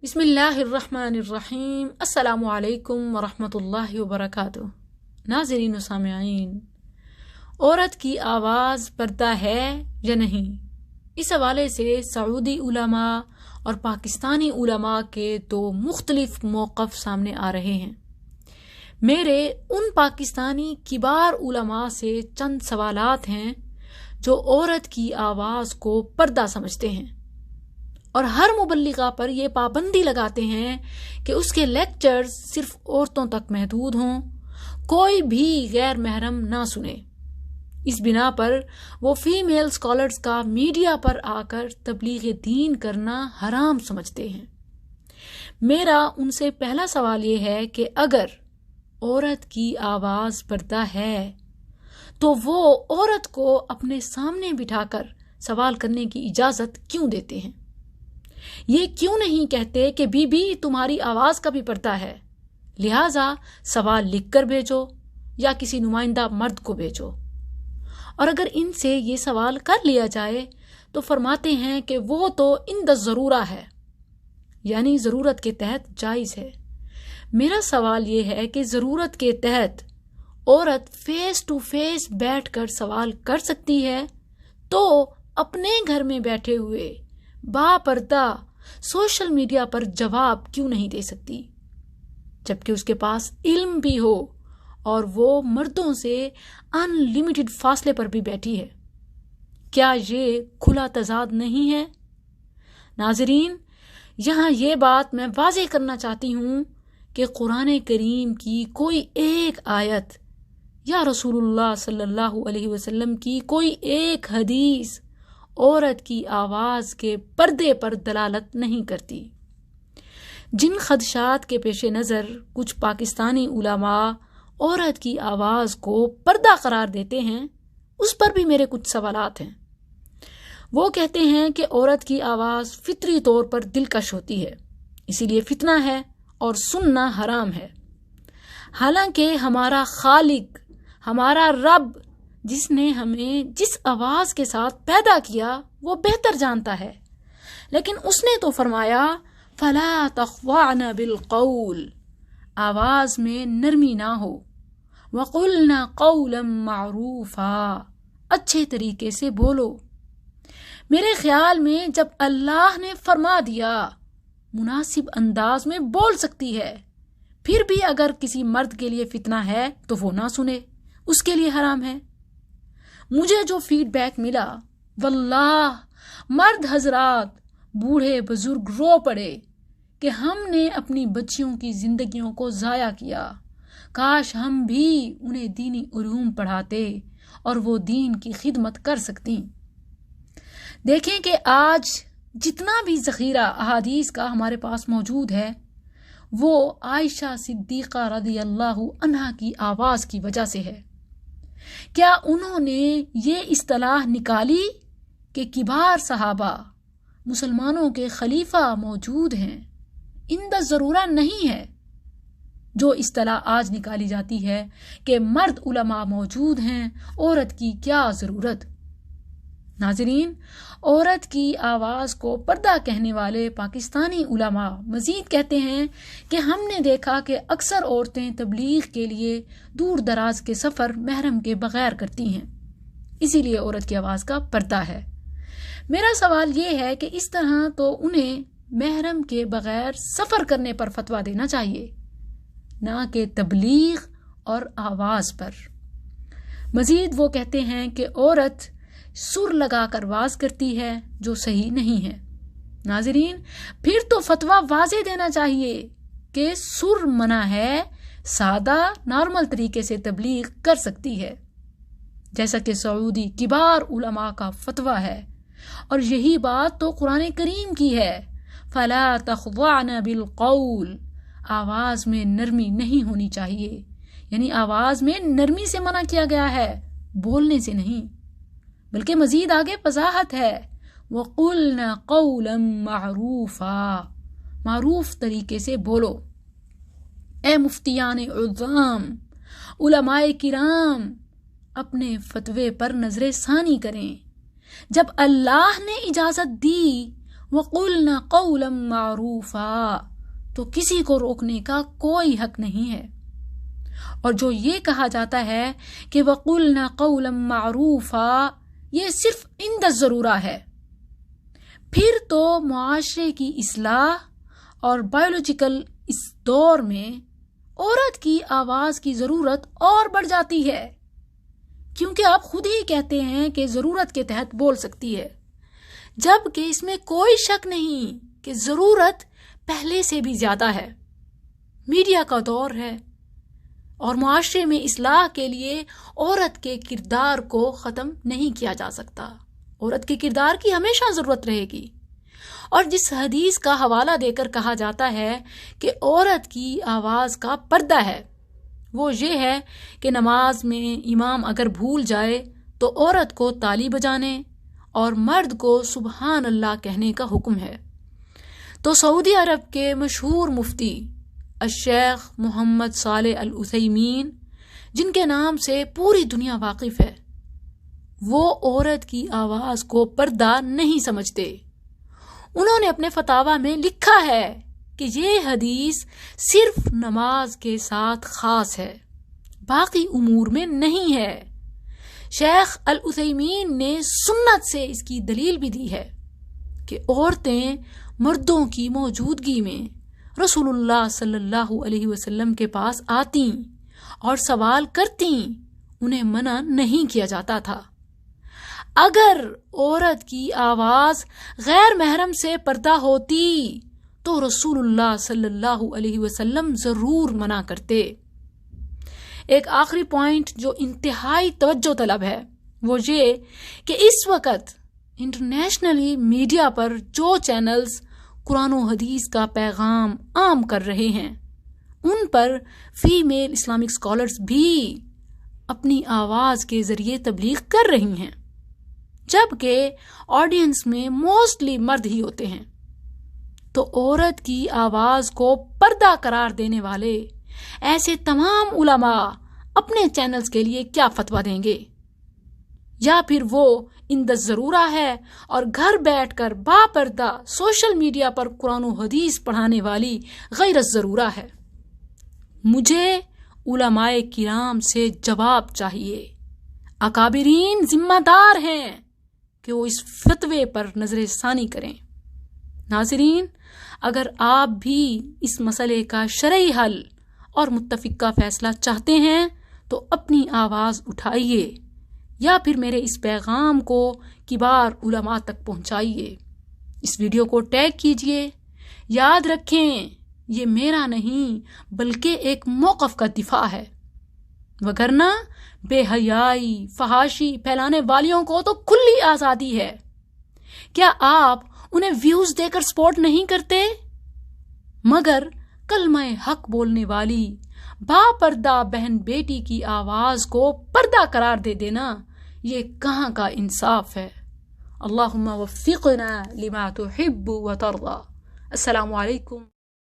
بسم اللہ الرحمن الرحیم۔ السلام علیکم ورحمۃ اللہ وبرکاتہ۔ ناظرین و سامعین، عورت کی آواز پردہ ہے یا نہیں؟ اس حوالے سے سعودی علماء اور پاکستانی علماء کے دو مختلف موقف سامنے آ رہے ہیں۔ میرے ان پاکستانی کبار علماء سے چند سوالات ہیں جو عورت کی آواز کو پردہ سمجھتے ہیں اور ہر مبلغہ پر یہ پابندی لگاتے ہیں کہ اس کے لیکچرز صرف عورتوں تک محدود ہوں، کوئی بھی غیر محرم نہ سنے۔ اس بنا پر وہ فیمیل اسکالرز کا میڈیا پر آ کر تبلیغ دین کرنا حرام سمجھتے ہیں۔ میرا ان سے پہلا سوال یہ ہے کہ اگر عورت کی آواز پردہ ہے تو وہ عورت کو اپنے سامنے بٹھا کر سوال کرنے کی اجازت کیوں دیتے ہیں؟ یہ کیوں نہیں کہتے کہ بی بی تمہاری آواز کا بھی پردہ ہے، لہٰذا سوال لکھ کر بھیجو یا کسی نمائندہ مرد کو بھیجو؟ اور اگر ان سے یہ سوال کر لیا جائے تو فرماتے ہیں کہ وہ تو عند الضرورہ ہے، یعنی ضرورت کے تحت جائز ہے۔ میرا سوال یہ ہے کہ ضرورت کے تحت عورت فیس ٹو فیس بیٹھ کر سوال کر سکتی ہے تو اپنے گھر میں بیٹھے ہوئے با پردہ سوشل میڈیا پر جواب کیوں نہیں دے سکتی، جبکہ اس کے پاس علم بھی ہو اور وہ مردوں سے ان لمیٹڈ فاصلے پر بھی بیٹھی ہے؟ کیا یہ کھلا تضاد نہیں ہے؟ ناظرین، یہاں یہ بات میں واضح کرنا چاہتی ہوں کہ قرآن کریم کی کوئی ایک آیت یا رسول اللہ صلی اللہ علیہ وسلم کی کوئی ایک حدیث عورت کی آواز کے پردے پر دلالت نہیں کرتی۔ جن خدشات کے پیش نظر کچھ پاکستانی علماء عورت کی آواز کو پردہ قرار دیتے ہیں، اس پر بھی میرے کچھ سوالات ہیں۔ وہ کہتے ہیں کہ عورت کی آواز فطری طور پر دلکش ہوتی ہے، اسی لیے فتنہ ہے اور سننا حرام ہے، حالانکہ ہمارا خالق، ہمارا رب، جس نے ہمیں جس آواز کے ساتھ پیدا کیا وہ بہتر جانتا ہے، لیکن اس نے تو فرمایا فَلَا تَخْضَعْنَ بِالْقَوْلِ، آواز میں نرمی نہ ہو، وَقُلْنَ قَوْلًا مَعْرُوفًا، اچھے طریقے سے بولو۔ میرے خیال میں جب اللہ نے فرما دیا مناسب انداز میں بول سکتی ہے، پھر بھی اگر کسی مرد کے لیے فتنہ ہے تو وہ نہ سنے، اس کے لیے حرام ہے۔ مجھے جو فیڈ بیک ملا، واللہ مرد حضرات، بوڑھے بزرگ رو پڑے کہ ہم نے اپنی بچیوں کی زندگیوں کو ضائع کیا، کاش ہم بھی انہیں دینی علوم پڑھاتے اور وہ دین کی خدمت کر سکتی۔ دیکھیں کہ آج جتنا بھی ذخیرہ احادیث کا ہمارے پاس موجود ہے وہ عائشہ صدیقہ رضی اللہ عنہا کی آواز کی وجہ سے ہے۔ کیا انہوں نے یہ اصطلاح نکالی کہ کبار صحابہ مسلمانوں کے خلیفہ موجود ہیں، عند ضرورہ نہیں ہے؟ جو اصطلاح آج نکالی جاتی ہے کہ مرد علماء موجود ہیں، عورت کی کیا ضرورت؟ ناظرین، عورت کی آواز کو پردہ کہنے والے پاکستانی علماء مزید کہتے ہیں کہ ہم نے دیکھا کہ اکثر عورتیں تبلیغ کے لیے دور دراز کے سفر محرم کے بغیر کرتی ہیں، اسی لیے عورت کی آواز کا پردہ ہے۔ میرا سوال یہ ہے کہ اس طرح تو انہیں محرم کے بغیر سفر کرنے پر فتویٰ دینا چاہیے، نہ کہ تبلیغ اور آواز پر۔ مزید وہ کہتے ہیں کہ عورت سر لگا کر واز کرتی ہے، جو صحیح نہیں ہے۔ ناظرین، پھر تو فتویٰ واضح دینا چاہیے کہ سر منع ہے، سادہ نارمل طریقے سے تبلیغ کر سکتی ہے، جیسا کہ سعودی کبار علماء کا فتویٰ ہے، اور یہی بات تو قرآن کریم کی ہے، فَلَا تَخْضَعْنَ بِالْقَوْلِ، آواز میں نرمی نہیں ہونی چاہیے، یعنی آواز میں نرمی سے منع کیا گیا ہے، بولنے سے نہیں، بلکہ مزید آگے وضاحت ہے، وَقُلْنَ قَوْلًا مَعْرُوفًا، معروف طریقے سے بولو۔ اے مفتیان عظام، علماء کرام، اپنے فتوے پر نظر ثانی کریں۔ جب اللہ نے اجازت دی وَقُلْنَا قَوْلًا مَعْرُوفًا، تو کسی کو روکنے کا کوئی حق نہیں ہے۔ اور جو یہ کہا جاتا ہے کہ وَقُلْنَا قَوْلًا مَعْرُوفًا، یہ صرف عند الضرورہ ہے، پھر تو معاشرے کی اصلاح اور بایولوجیکل اس دور میں عورت کی آواز کی ضرورت اور بڑھ جاتی ہے، کیونکہ آپ خود ہی کہتے ہیں کہ ضرورت کے تحت بول سکتی ہے، جبکہ اس میں کوئی شک نہیں کہ ضرورت پہلے سے بھی زیادہ ہے۔ میڈیا کا دور ہے اور معاشرے میں اصلاح کے لیے عورت کے کردار کو ختم نہیں کیا جا سکتا۔ عورت کے کردار کی ہمیشہ ضرورت رہے گی، اور جس حدیث کا حوالہ دے کر کہا جاتا ہے کہ عورت کی آواز کا پردہ ہے، وہ یہ ہے کہ نماز میں امام اگر بھول جائے تو عورت کو تالی بجانے اور مرد کو سبحان اللہ کہنے کا حکم ہے۔ تو سعودی عرب کے مشہور مفتی الشیخ محمد صالح العثیمین، جن کے نام سے پوری دنیا واقف ہے، وہ عورت کی آواز کو پردہ نہیں سمجھتے۔ انہوں نے اپنے فتاویٰ میں لکھا ہے کہ یہ حدیث صرف نماز کے ساتھ خاص ہے، باقی امور میں نہیں ہے۔ شیخ العثیمین نے سنت سے اس کی دلیل بھی دی ہے کہ عورتیں مردوں کی موجودگی میں رسول اللہ صلی اللہ علیہ وسلم کے پاس آتیں اور سوال کرتیں، انہیں منع نہیں کیا جاتا تھا۔ اگر عورت کی آواز غیر محرم سے پردہ ہوتی تو رسول اللہ صلی اللہ علیہ وسلم ضرور منع کرتے۔ ایک آخری پوائنٹ جو انتہائی توجہ طلب ہے وہ یہ کہ اس وقت انٹرنیشنلی میڈیا پر جو چینلز قرآن و حدیث کا پیغام عام کر رہے ہیں، ان پر فیمیل اسلامک اسکالرز بھی اپنی آواز کے ذریعے تبلیغ کر رہی ہیں، جبکہ آڈینس میں موسٹلی مرد ہی ہوتے ہیں۔ تو عورت کی آواز کو پردہ قرار دینے والے ایسے تمام علماء اپنے چینلز کے لیے کیا فتویٰ دیں گے؟ یا پھر وہ عند الضرورہ ہے اور گھر بیٹھ کر با پردہ سوشل میڈیا پر قرآن و حدیث پڑھانے والی غیر الضرورہ ہے؟ مجھے علماء کرام سے جواب چاہیے۔ اکابرین ذمہ دار ہیں کہ وہ اس فتوے پر نظر ثانی کریں۔ ناظرین، اگر آپ بھی اس مسئلے کا شرعی حل اور متفقہ فیصلہ چاہتے ہیں تو اپنی آواز اٹھائیے، یا پھر میرے اس پیغام کو کبار علماء تک پہنچائیے۔ اس ویڈیو کو ٹیگ کیجئے۔ یاد رکھیں، یہ میرا نہیں بلکہ ایک موقف کا دفاع ہے، وگرنہ بے حیائی فحاشی پھیلانے والیوں کو تو کھلی آزادی ہے۔ کیا آپ انہیں ویوز دے کر سپورٹ نہیں کرتے؟ مگر کلمہ حق بولنے والی با پردہ بہن بیٹی کی آواز کو پردہ قرار دے دینا، یہ کہاں کا انصاف ہے؟ اللہم وفقنا لما تحب و ترضى۔ السلام علیکم۔